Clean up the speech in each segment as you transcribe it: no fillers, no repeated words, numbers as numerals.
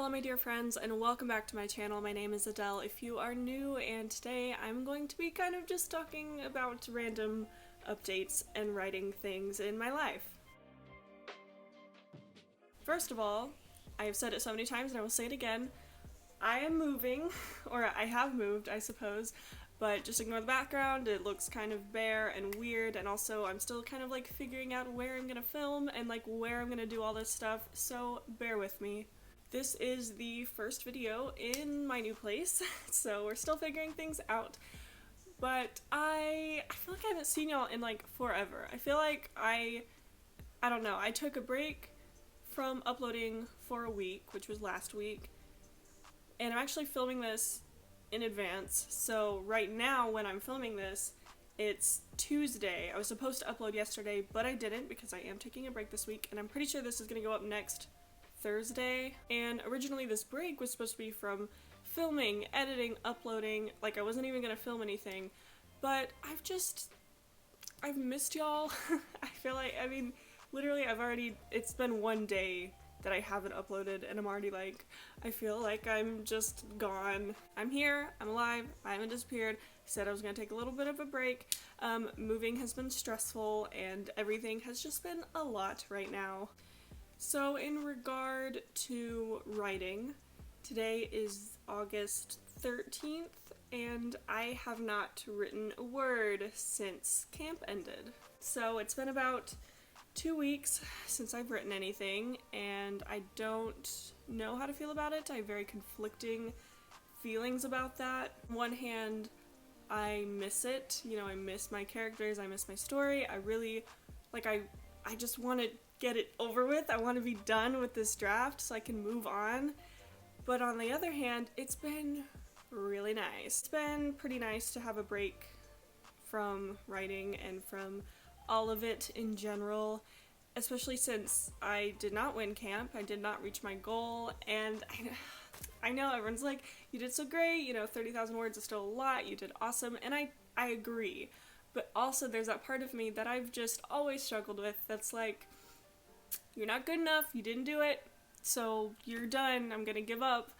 Hello my dear friends and welcome back to my channel. My name is Adele if you are new, and today I'm going to be kind of just talking about random updates and writing things in my life. First of all, I have said it so many times and I will say it again. I am moving, or I have moved I suppose, but just ignore the background. It looks kind of bare and weird, and also I'm still kind of like figuring out where I'm gonna film and like where I'm gonna do all this stuff, so bear with me. This is the first video in my new place, so we're still figuring things out. But I feel like I haven't seen y'all in like forever. I feel like I don't know, I took a break from uploading for a week, which was last week, and I'm actually filming this in advance. So right now when I'm filming this, it's Tuesday. I was supposed to upload yesterday, but I didn't because I am taking a break this week, and I'm pretty sure this is gonna go up next Thursday. And originally this break was supposed to be from filming, editing, uploading. Like I wasn't even gonna film anything, but I've missed y'all. I feel like, I mean, literally it's been one day that I haven't uploaded and I'm already like, I feel like I'm just gone. I'm here, I'm alive, I haven't disappeared. I said I was gonna take a little bit of a break. Moving has been stressful and everything has just been a lot right now. So in regard to writing, today is August 13th and I have not written a word since camp ended. So it's been about 2 weeks since I've written anything, and I don't know how to feel about it. I have very conflicting feelings about that. On one hand, I miss it. You know, I miss my characters, I miss my story. I really, like, I just want to get it over with. I want to be done with this draft so I can move on. But on the other hand, it's been really nice. It's been pretty nice to have a break from writing and from all of it in general, especially since I did not win camp, I did not reach my goal, and I know everyone's like, you did so great, you know, 30,000 words is still a lot, you did awesome, and I agree, but also there's that part of me that I've just always struggled with that's like, you're not good enough, you didn't do it, so you're done, I'm gonna give up.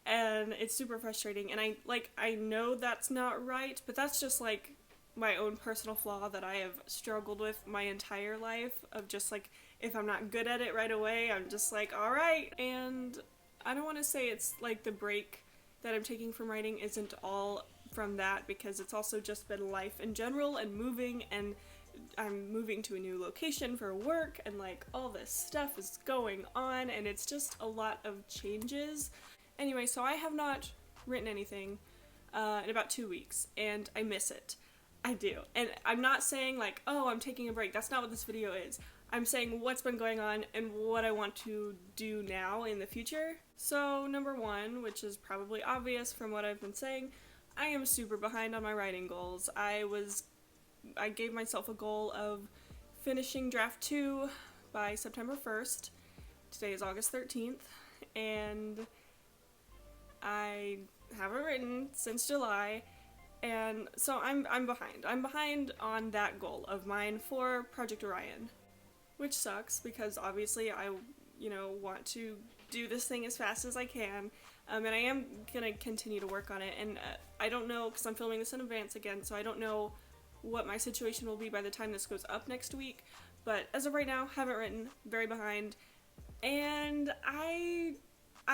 And it's super frustrating, and I know that's not right, but that's just like my own personal flaw that I have struggled with my entire life, of just like, if I'm not good at it right away, I'm just like, alright. And I don't want to say it's like the break that I'm taking from writing isn't all from that, because it's also just been life in general and moving, and I'm moving to a new location for work, and like all this stuff is going on, and it's just a lot of changes. Anyway, so I have not written anything in about 2 weeks, and I miss it. I do. And I'm not saying like, oh, I'm taking a break. That's not what this video is. I'm saying what's been going on and what I want to do now in the future. So number one, which is probably obvious from what I've been saying, I am super behind on my writing goals. I gave myself a goal of finishing draft 2 by September 1st. Today is August 13th, and I haven't written since July. And so I'm behind. I'm behind on that goal of mine for Project Orion, which sucks because obviously I, want to do this thing as fast as I can, and I am gonna continue to work on it. And I don't know, because I'm filming this in advance again, so I don't know what my situation will be by the time this goes up next week. But as of right now, haven't written, very behind, and I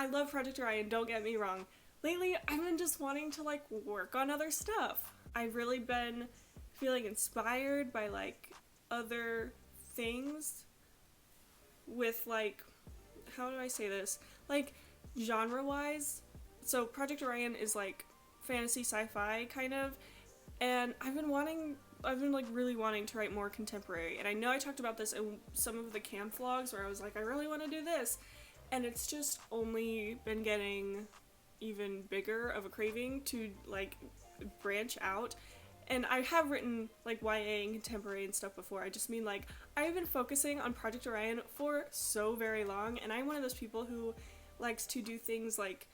love Project Orion. Don't get me wrong. Lately, I've been just wanting to, like, work on other stuff. I've really been feeling inspired by, like, other things with, like, how do I say this? Like, genre-wise. So, Project Orion is, like, fantasy sci-fi, kind of, and I've been, really wanting to write more contemporary, and I know I talked about this in some of the camp vlogs where I was like, I really want to do this, and it's just only been getting even bigger of a craving to like branch out. And I have written like YA and contemporary and stuff before. I just mean like I've been focusing on Project Orion for so very long, and I'm one of those people who likes to do things like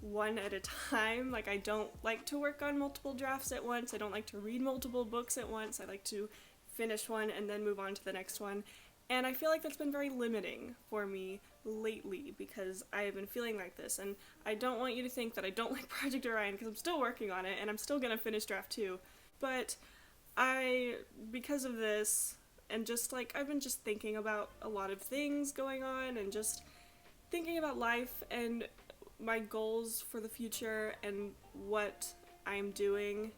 one at a time. Like I don't like to work on multiple drafts at once. I don't like to read multiple books at once. I like to finish one and then move on to the next one. And I feel like that's been very limiting for me lately because I have been feeling like this, and I don't want you to think that I don't like Project Orion because I'm still working on it and I'm still gonna finish draft 2. But because of this, and just like I've been just thinking about a lot of things going on and just thinking about life and my goals for the future and what I'm doing,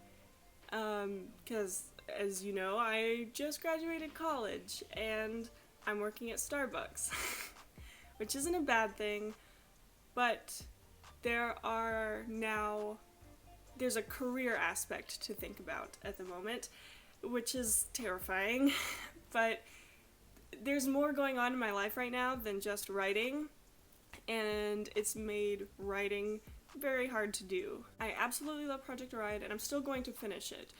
because as you know, I just graduated college and I'm working at Starbucks, which isn't a bad thing, but there's a career aspect to think about at the moment, which is terrifying, but there's more going on in my life right now than just writing, and it's made writing very hard to do. I absolutely love Project Orion, and I'm still going to finish it,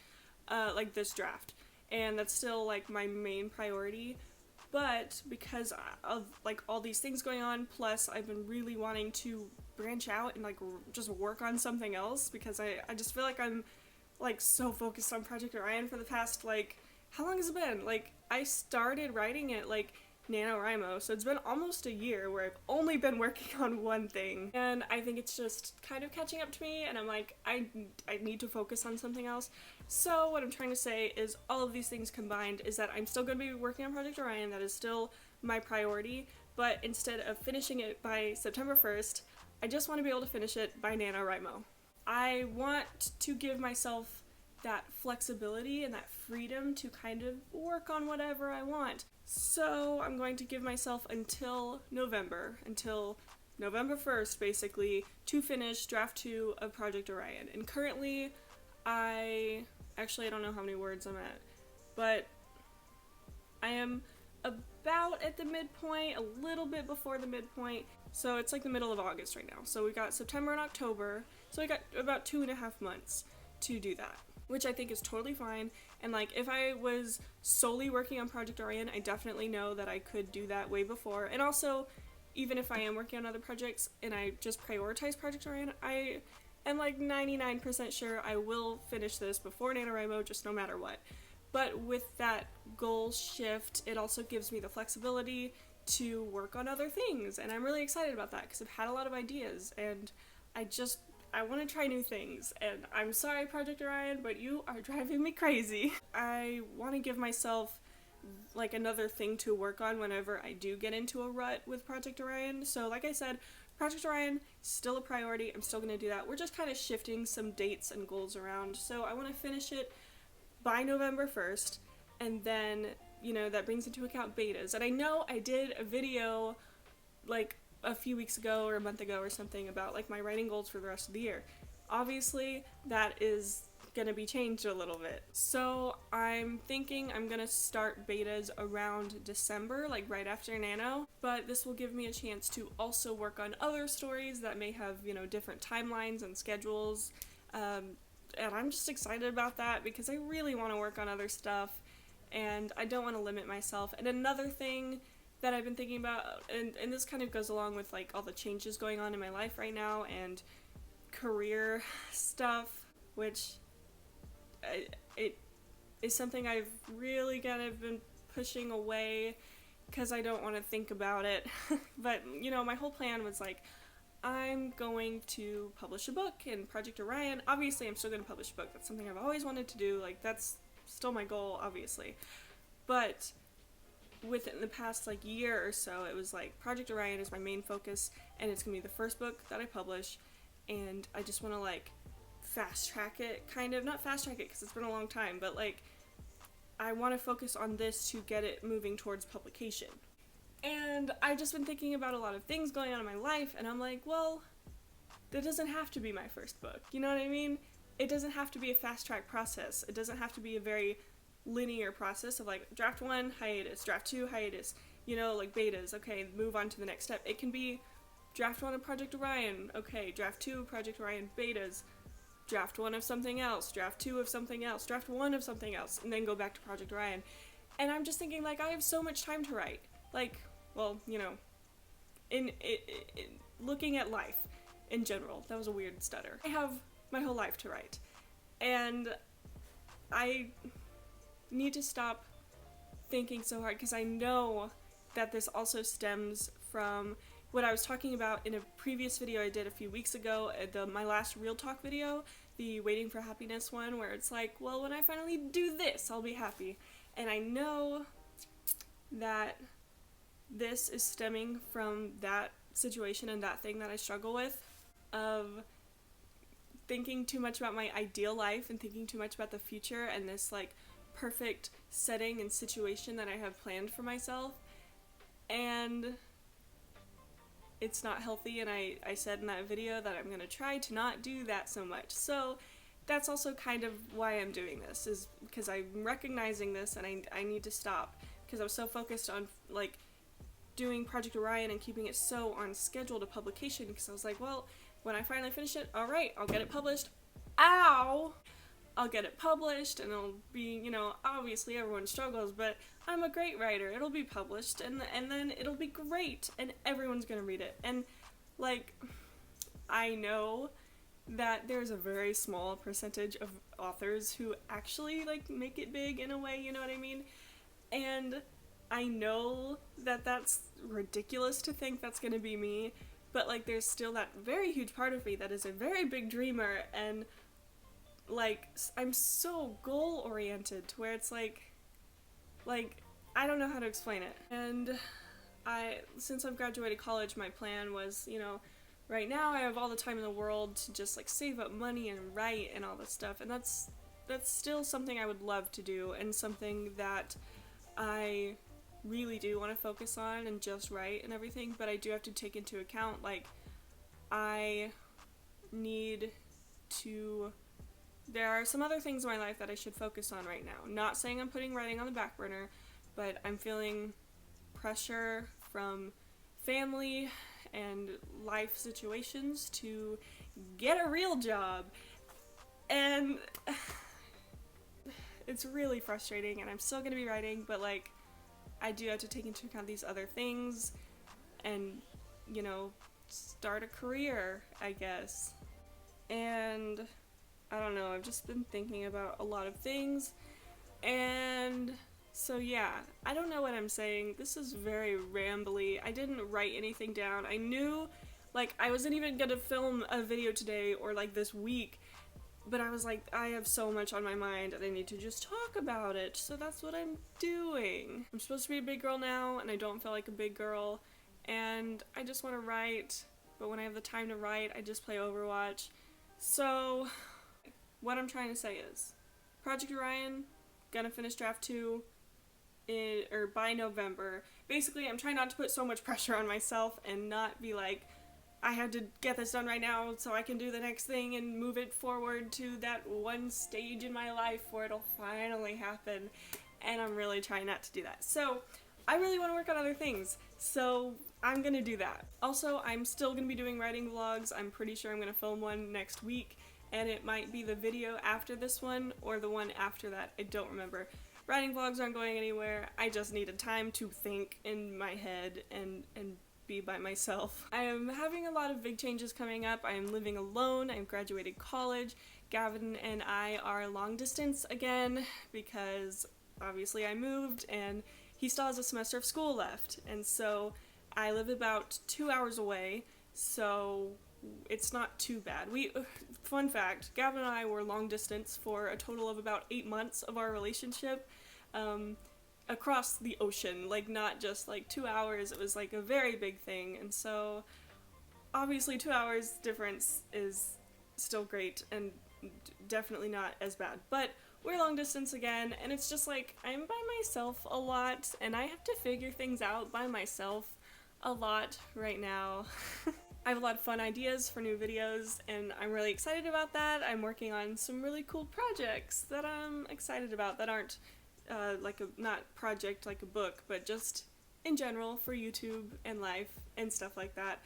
like this draft, and that's still like my main priority. But because of like all these things going on, plus I've been really wanting to branch out and like just work on something else, because I just feel like I'm like so focused on Project Orion for the past, like, how long has it been? Like, I started writing it like NaNoWriMo, so it's been almost a year where I've only been working on one thing, and I think it's just kind of catching up to me, and I'm like, I need to focus on something else. So what I'm trying to say is all of these things combined is that I'm still going to be working on Project Orion. That is still my priority, but instead of finishing it by September 1st, I just want to be able to finish it by NaNoWriMo. I want to give myself that flexibility and that freedom to kind of work on whatever I want. So I'm going to give myself until November 1st, basically, to finish draft 2 of Project Orion. And currently, I don't know how many words I'm at, but I am about at the midpoint, a little bit before the midpoint, so it's like the middle of August right now. So we got September and October, so we got about 2.5 months to do that, which I think is totally fine. And like, if I was solely working on Project Orion, I definitely know that I could do that way before. And also, even if I am working on other projects and I just prioritize Project Orion, I am like 99% sure I will finish this before NaNoWriMo, just no matter what. But with that goal shift, it also gives me the flexibility to work on other things, and I'm really excited about that because I've had a lot of ideas, and I want to try new things. And I'm sorry, Project Orion, but you are driving me crazy. I want to give myself like another thing to work on whenever I do get into a rut with Project Orion. So like I said, Project Orion still a priority. I'm still going to do that. We're just kind of shifting some dates and goals around. So I want to finish it by November 1st, and then, you know, that brings into account betas. And I know I did a video like a few weeks ago or a month ago or something about like my writing goals for the rest of the year. Obviously, that is gonna be changed a little bit. So I'm thinking I'm gonna start betas around December, like right after Nano, but this will give me a chance to also work on other stories that may have, you know, different timelines and schedules. And I'm just excited about that because I really want to work on other stuff and I don't want to limit myself. And another thing that I've been thinking about, and this kind of goes along with like all the changes going on in my life right now and career stuff, which it is something I've really kind of been pushing away because I don't want to think about it. But, you know, my whole plan was like, I'm going to publish a book in Project Orion. Obviously, I'm still going to publish a book. That's something I've always wanted to do. Like, that's still my goal, obviously. But within the past, like, year or so, it was like, Project Orion is my main focus, and it's going to be the first book that I publish, and I just want to, like, fast-track it, kind of. Not fast-track it, because it's been a long time, but, like, I want to focus on this to get it moving towards publication. And I've just been thinking about a lot of things going on in my life, and I'm like, well, that doesn't have to be my first book. You know what I mean? It doesn't have to be a fast-track process. It doesn't have to be a very linear process of, like, draft 1, hiatus, draft 2, hiatus, you know, like betas, okay, move on to the next step. It can be draft 1 of Project Orion, okay, draft 2 of Project Orion, betas, draft 1 of something else, draft 2 of something else, draft 1 of something else, and then go back to Project Orion. And I'm just thinking, like, I have so much time to write. Like, well, you know, in looking at life in general, that was a weird stutter. I have my whole life to write, and I need to stop thinking so hard because I know that this also stems from what I was talking about in a previous video I did a few weeks ago, my last Real Talk video, the Waiting for Happiness one, where it's like, well, when I finally do this, I'll be happy. And I know that this is stemming from that situation and that thing that I struggle with, of thinking too much about my ideal life and thinking too much about the future and this like perfect setting and situation that I have planned for myself. And it's not healthy, and I said in that video that I'm gonna try to not do that so much. So that's also kind of why I'm doing this, is because I'm recognizing this and I need to stop, because I was so focused on like doing Project Orion and keeping it so on schedule to publication, because I was like, well, when I finally finish it, alright, I'll get it published. Ow! I'll get it published, and it'll be, you know, obviously everyone struggles, but I'm a great writer. It'll be published, and then it'll be great, and everyone's gonna read it. And, like, I know that there's a very small percentage of authors who actually, like, make it big in a way, you know what I mean? And I know that that's ridiculous to think that's gonna be me, but, like, there's still that very huge part of me that is a very big dreamer, and like, I'm so goal-oriented to where it's like, I don't know how to explain it. And since I've graduated college, my plan was, you know, right now I have all the time in the world to just, like, save up money and write and all this stuff, and that's still something I would love to do, and something that I really do want to focus on and just write and everything, but I do have to take into account, like, I need to... There are some other things in my life that I should focus on right now. Not saying I'm putting writing on the back burner, but I'm feeling pressure from family and life situations to get a real job. And it's really frustrating, and I'm still going to be writing, but like, I do have to take into account these other things and, you know, start a career, I guess. And I don't know, I've just been thinking about a lot of things, and so yeah, I don't know what I'm saying. This is very rambly. I didn't write anything down. I knew, like, I wasn't even gonna film a video today or, like, this week, but I was like, I have so much on my mind and I need to just talk about it, so that's what I'm doing. I'm supposed to be a big girl now, and I don't feel like a big girl, and I just want to write, but when I have the time to write, I just play Overwatch. So what I'm trying to say is, Project Orion, gonna finish draft 2 by November. Basically, I'm trying not to put so much pressure on myself and not be like, I have to get this done right now so I can do the next thing and move it forward to that one stage in my life where it'll finally happen. And I'm really trying not to do that. So I really want to work on other things, so I'm gonna do that. Also, I'm still gonna be doing writing vlogs. I'm pretty sure I'm gonna film one next week, and it might be the video after this one or the one after that. I don't remember. Writing vlogs aren't going anywhere. I just needed time to think in my head and be by myself. I am having a lot of big changes coming up. I am living alone. I've graduated college. Gavin and I are long distance again because obviously I moved and he still has a semester of school left. And so I live about 2 hours away, so it's not too bad. Fun fact, Gavin and I were long distance for a total of about 8 months of our relationship, across the ocean, like not just like 2 hours, it was like a very big thing, and so obviously 2 hours difference is still great and definitely not as bad, but we're long distance again, and it's just like, I'm by myself a lot, and I have to figure things out by myself a lot right now. I have a lot of fun ideas for new videos, and I'm really excited about that. I'm working on some really cool projects that I'm excited about that aren't not project like a book, but just in general for YouTube and life and stuff like that.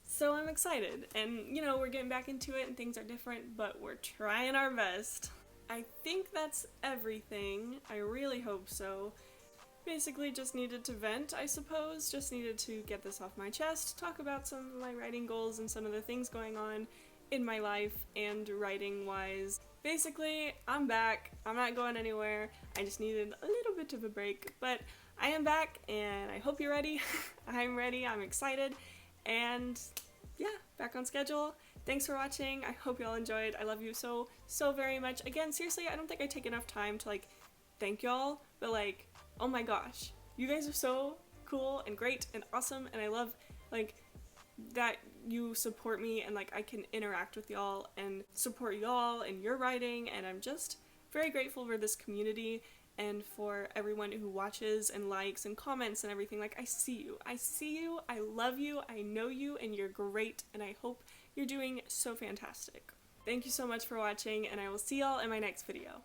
So I'm excited, and you know, we're getting back into it and things are different, but we're trying our best. I think that's everything. I really hope so. Basically just needed to vent, I suppose. Just needed to get this off my chest, talk about some of my writing goals and some of the things going on in my life and writing-wise. Basically, I'm back. I'm not going anywhere. I just needed a little bit of a break, but I am back, and I hope you're ready. I'm ready. I'm excited, And yeah, back on schedule. Thanks for watching. I hope y'all enjoyed. I love you so, so very much. Again, seriously, I don't think I take enough time to like thank y'all, but like, oh my gosh, you guys are so cool and great and awesome, and I love like that you support me and like I can interact with y'all and support y'all in your writing, and I'm just very grateful for this community and for everyone who watches and likes and comments and everything. Like, I see you, I love you, I know you, and you're great, and I hope you're doing so fantastic. Thank you so much for watching, and I will see y'all in my next video.